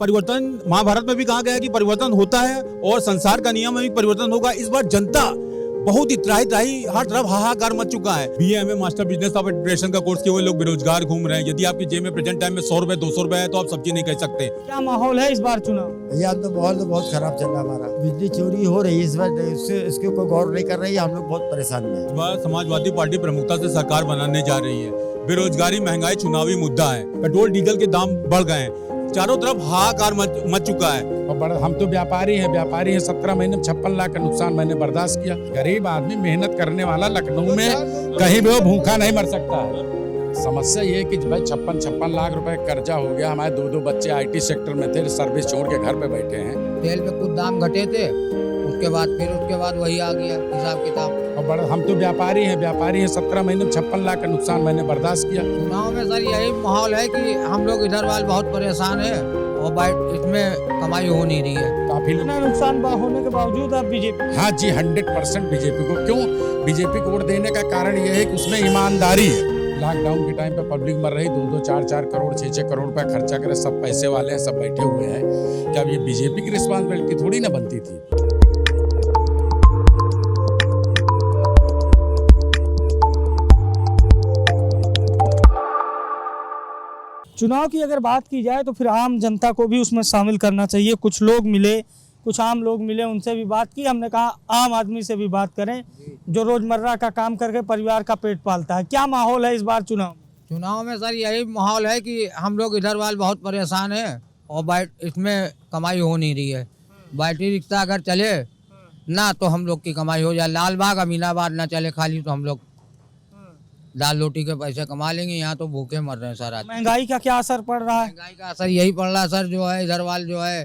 परिवर्तन महाभारत में भी कहा गया है कि परिवर्तन होता है और संसार का नियम में भी परिवर्तन होगा। इस बार जनता बहुत ही त्राही त्राही हर तरफ हाहाकार मच चुका है। BA मास्टर बिजनेस एडमिनिस्ट्रेशन का कोर्स किए हुए लोग बेरोजगार घूम रहे हैं। यदि आपकी जेब में प्रेजेंट टाइम में 100 रुपए 200 रुपए है तो आप सब्जी नहीं कह सकते। क्या माहौल है इस बार चुनाव? भैया तो माहौल तो बहुत खराब चल रहा है हमारा। बिजली चोरी हो रही है इस बार, इसके कोई गौर नहीं कर रही है। हम लोग बहुत परेशान हैं। इस बार समाजवादी पार्टी प्रमुखता से सरकार बनाने जा रही है। बेरोजगारी महंगाई चुनावी मुद्दा है। पेट्रोल डीजल के दाम बढ़ गए हैं। चारों तरफ हाहाकार मच चुका है। और हम तो व्यापारी हैं 17 महीने में 56 लाख का नुकसान मैंने बर्दाश्त किया। गरीब आदमी मेहनत करने वाला लखनऊ में कहीं भी वो भूखा नहीं मर सकता है। समस्या ये है कि भाई 56 लाख रुपए कर्जा हो गया। हमारे दो बच्चे IT सेक्टर में थे, सर्विस छोड़ के घर पे बैठे हैं। तेल पे कुछ दाम घटे थे, उसके बाद वही आ गया हिसाब किताब। और हम तो व्यापारी हैं 17 महीने में 56 लाख का नुकसान मैंने बर्दाश्त किया। चुनाव में सर यही माहौल है कि हम लोग इधर वाले बहुत परेशान है और इसमें कमाई हो नहीं रही है। काफी इतना नुकसान होने के बावजूद आप बीजेपी? हाँ जी, 100% बीजेपी को। क्यों बीजेपी को वोट देने का कारण यह है कि उसमें ईमानदारी है। लॉकडाउन के टाइम पे पब्लिक मर रही, 2-2, 4-4 करोड़ 6-6 करोड़ रुपया खर्चा करे, सब पैसे वाले हैं, सब बैठे हुए हैं। क्या अब ये बीजेपी की रिस्पॉन्सिबिलिटी थोड़ी ना बनती थी? चुनाव की अगर बात की जाए तो फिर आम जनता को भी उसमें शामिल करना चाहिए। कुछ लोग मिले, कुछ आम लोग मिले, उनसे भी बात की। हमने कहा आम आदमी से भी बात करें जो रोजमर्रा का काम करके परिवार का पेट पालता है। क्या माहौल है इस बार चुनाव में सर यही माहौल है कि हम लोग इधर वाले बहुत परेशान है और इसमें कमाई हो नहीं रही है। बैटरी रिक्शा अगर चले ना तो हम लोग की कमाई हो जाए। लाल बाग अमीनाबाद ना चले खाली तो हम लोग दाल रोटी के पैसे कमा लेंगे। यहाँ तो भूखे मर रहे हैं सर। आज महंगाई का क्या असर पड़ रहा है? महंगाई का असर यही पड़ रहा है सर, जो है इधर वाले जो है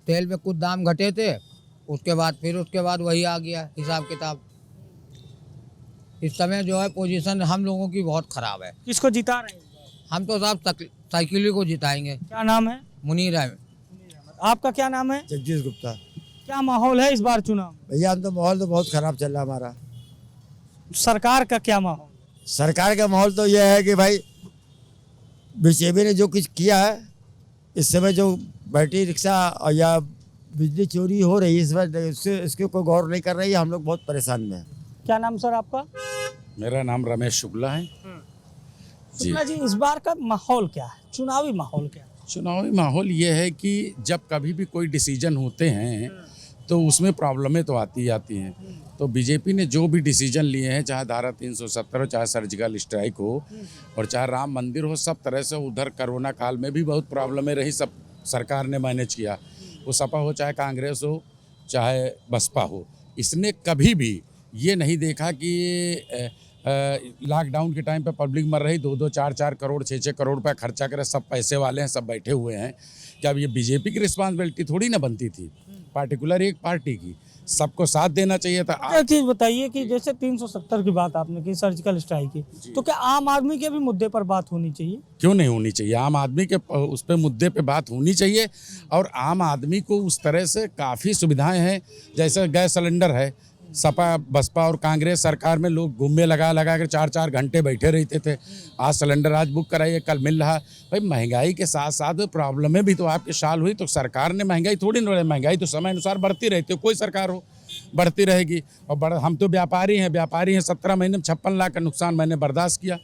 तेल पे कुछ दाम घटे थे, उसके बाद वही आ गया हिसाब किताब। इस समय जो है पोजीशन हम लोगों की बहुत खराब है। किसको जिता रहे हैं? हम तो साहब साइकिल को जिताएंगे। क्या नाम है? मुनीर है। आपका क्या नाम है? जगदीश गुप्ता। क्या माहौल है इस बार चुनाव? भैया तो माहौल तो बहुत खराब चल रहा है हमारा। सरकार का क्या माहौल? सरकार का माहौल तो यह है कि भाई बीजेपी ने जो कुछ किया है, इस समय जो बैटरी रिक्शा या बिजली चोरी हो रही है इस बार, इसके कोई गौर नहीं कर रही है। हम लोग बहुत परेशान में हैं। क्या नाम सर आपका? मेरा नाम रमेश शुक्ला है। शुक्ला जी, इस बार का माहौल क्या है? चुनावी माहौल क्या है? चुनावी माहौल ये है कि जब कभी भी कोई डिसीजन होते हैं तो उसमें प्रॉब्लमें तो आती हैं। तो बीजेपी ने जो भी डिसीजन लिए हैं, चाहे धारा 370 हो, चाहे सर्जिकल स्ट्राइक हो और चाहे राम मंदिर हो, सब तरह से उधर कोरोना काल में भी बहुत प्रॉब्लमें रही, सब सरकार ने मैनेज किया। वो सपा हो, चाहे कांग्रेस हो, चाहे बसपा हो, इसने कभी भी ये नहीं देखा कि लॉकडाउन के टाइम पे पब्लिक मर रही, 2-2, 4-4 करोड़ 6-6 करोड़ रुपया खर्चा करे, सब पैसे वाले हैं, सब बैठे हुए हैं। क्या अब ये बीजेपी की रिस्पॉन्सिबिलिटी थोड़ी ना बनती थी? पार्टिकुलर एक पार्टी की, सबको साथ देना चाहिए था। एक चीज बताइए कि जैसे 370 की बात आपने की, सर्जिकल स्ट्राइक की, तो क्या आम आदमी के भी मुद्दे पर बात होनी चाहिए? क्यों नहीं होनी चाहिए? आम आदमी के उस पे मुद्दे पे बात होनी चाहिए। और आम आदमी को उस तरह से काफ़ी सुविधाएं हैं, जैसे गैस सिलेंडर है। सपा बसपा और कांग्रेस सरकार में लोग घूमे लगा कर 4-4 घंटे बैठे रहते थे। आज सिलेंडर आज बुक कराइए, कल मिल रहा। भाई महंगाई के साथ साथ प्रॉब्लमें भी तो आपके साल हुई, तो सरकार ने महंगाई थोड़ी ना, महंगाई तो समय अनुसार बढ़ती रहती है, कोई सरकार हो बढ़ती रहेगी। और हम तो व्यापारी हैं 17 महीने में 56 लाख का नुकसान मैंने बर्दाश्त किया।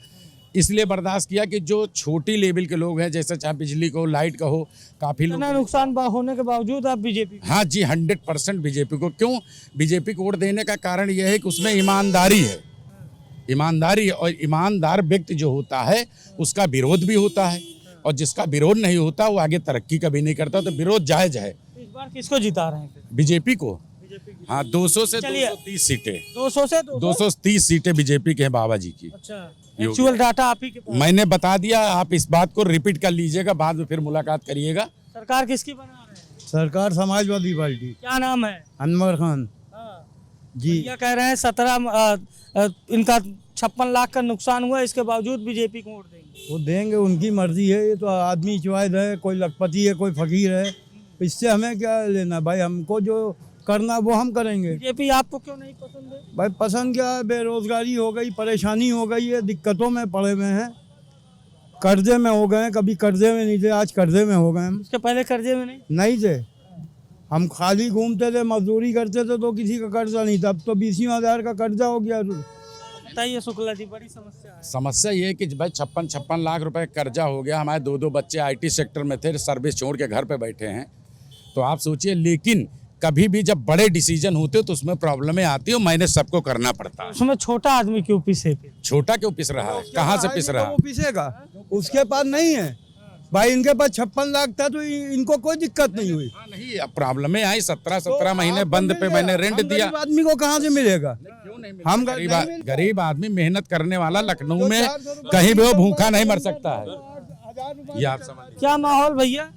इसलिए बर्दाश्त किया कि जो छोटी लेवल के लोग हैं, जैसे चाहे बिजली को, लाइट का हो, काफ़ी लोग। नुकसान होने के बावजूद आप बीजेपी? हाँ जी, 100% बीजेपी को। क्यों बीजेपी को वोट देने का कारण यह है कि उसमें ईमानदारी है। ईमानदारी और ईमानदार व्यक्ति जो होता है उसका विरोध भी होता है, और जिसका विरोध नहीं होता वो आगे तरक्की कभी नहीं करता। तो विरोध जायज है। इस बार किसको जिता रहे हैं? बीजेपी को। हाँ, 200 से 230 सीटें। 200 से 230 सीटें बीजेपी के हैं, बाबा जी की। अच्छा, एक्चुअल डाटा आप ही के पास? मैंने बता दिया, आप इस बात को रिपीट कर लीजिएगा, बाद में फिर मुलाकात करिएगा। सरकार किसकी बना रहे हैं? सरकार समाजवादी पार्टी। क्या नाम है? अनवर खान जी। क्या कह रहे हैं? 17 इनका 56 लाख का नुकसान हुआ, इसके बावजूद बीजेपी को वोट देंगे। वो देंगे, उनकी मर्जी है। ये तो आदमी चॉइस है, कोई लखपति है, कोई फकीर है, इससे हमें क्या लेना भाई? हमको जो करना वो हम करेंगे। बीजेपी आपको क्यों नहीं पसंद है? भाई पसंद क्या है? बेरोजगारी हो गई, परेशानी हो गई है, दिक्कतों में पड़े हुए हैं। कर्जे में हो गए, कभी कर्जे में नहीं थे, आज कर्जे में हो गए हम। उसके पहले कर्जे में नहीं नहीं थे, हम खाली घूमते थे, मजदूरी करते थे, तो किसी का कर्जा नहीं था। अब तो 20,000 का कर्जा हो गया। बताइए शुक्ला जी, बड़ी समस्या है। समस्या ये है कि भाई 56 लाख रुपए कर्जा हो गया। हमारे 2 बच्चे IT सेक्टर में थे, सर्विस छोड़ के घर पे बैठे हैं। तो आप सोचिए, लेकिन कभी भी जब बड़े डिसीजन होते हो तो उसमें प्रॉब्लमें आती है और मैनेज सबको करना पड़ता है। उसमें छोटा आदमी क्यों पिसे फिर? छोटा क्यों पिस रहा है? कहाँ से पिस रहा है? वो पिसेगा, उसके पास नहीं है भाई। इनके पास 56 लाख था तो इनको कोई दिक्कत नहीं हुई। हाँ, नहीं, अब प्रॉब्लमें आई। 17 महीने बंद पे मैंने रेंट दिया। गरीब आदमी को कहाँ से मिलेगा? हम गरीब आदमी मेहनत करने वाला लखनऊ में कहीं भी वो भूखा नहीं मर सकता है। ये आप समझ। क्या माहौल भैया?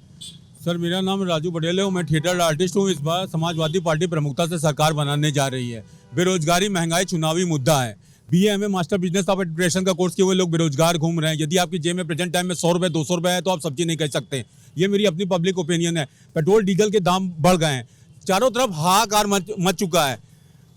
सर मेरा नाम राजू पटेल है और मैं थिएटर आर्टिस्ट हूँ। इस बार समाजवादी पार्टी प्रमुखता से सरकार बनाने जा रही है। बेरोजगारी, महंगाई चुनावी मुद्दा है। BA मास्टर बिजनेस एडमिनिस्ट्रेशन का कोर्स किए हुए लोग बेरोजगार घूम रहे हैं। यदि आपकी जेब में प्रेजेंट टाइम में 100 रुपये 200 रुपये है तो आप सब्जी नहीं कह सकते। ये मेरी अपनी पब्लिक ओपिनियन है। पेट्रोल डीजल के दाम बढ़ गए हैं, चारों तरफ हाहाकार मच चुका है।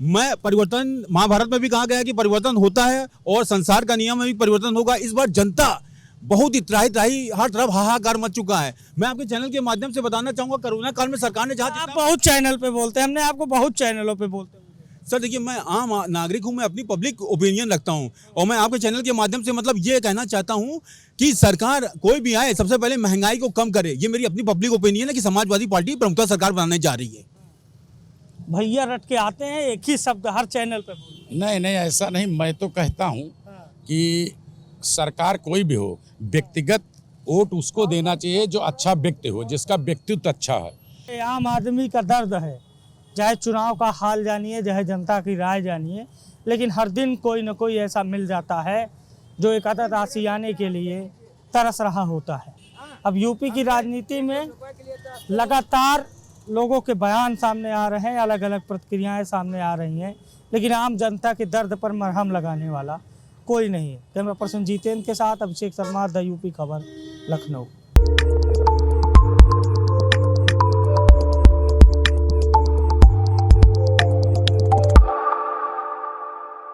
मैं परिवर्तन, महाभारत में भी कहा गया है कि परिवर्तन होता है और संसार का नियम में भी परिवर्तन होगा। इस बार जनता बहुत ही त्राही हर तरफ हाहाकार मच चुका है। मैं आपके चैनल के माध्यम से बताना चाहूंगा, कोरोना काल में सरकार ने जहाँ आप बहुत चैनल पे बोलते हैं, हमने आपको बहुत चैनलों पे बोलते हैं। सर देखिए, मैं आम नागरिक हूं, मैं अपनी पब्लिक ओपिनियन रखता हूं और मैं आपके चैनल के माध्यम से मतलब ये कहना चाहता हूं कि सरकार कोई भी आए सबसे पहले महंगाई को कम करे। ये मेरी अपनी पब्लिक ओपिनियन है कि समाजवादी पार्टी प्रमुखता सरकार बनाने जा रही है। भैया रट के आते हैं, एक ही शब्द हर चैनल पे बोलते हैं। नहीं, ऐसा नहीं। मैं तो कहता हूँ कि सरकार कोई भी हो, व्यक्तिगत वोट उसको देना चाहिए जो अच्छा व्यक्ति हो, जिसका व्यक्तित्व अच्छा है। ये आम आदमी का दर्द है। चाहे चुनाव का हाल जानिए, चाहे जनता की राय जानिए, लेकिन हर दिन कोई न कोई ऐसा मिल जाता है जो एक अदद आशियाने के लिए तरस रहा होता है। अब यूपी की राजनीति में लगातार लोगों के बयान सामने आ रहे हैं, अलग अलग प्रतिक्रियाएं सामने आ रही हैं, लेकिन आम जनता के दर्द पर मरहम लगाने वाला कोई नहीं है। कैमरा पर्सन जितेंद्र के साथ अभिषेक शर्मा, द यूपी खबर, लखनऊ।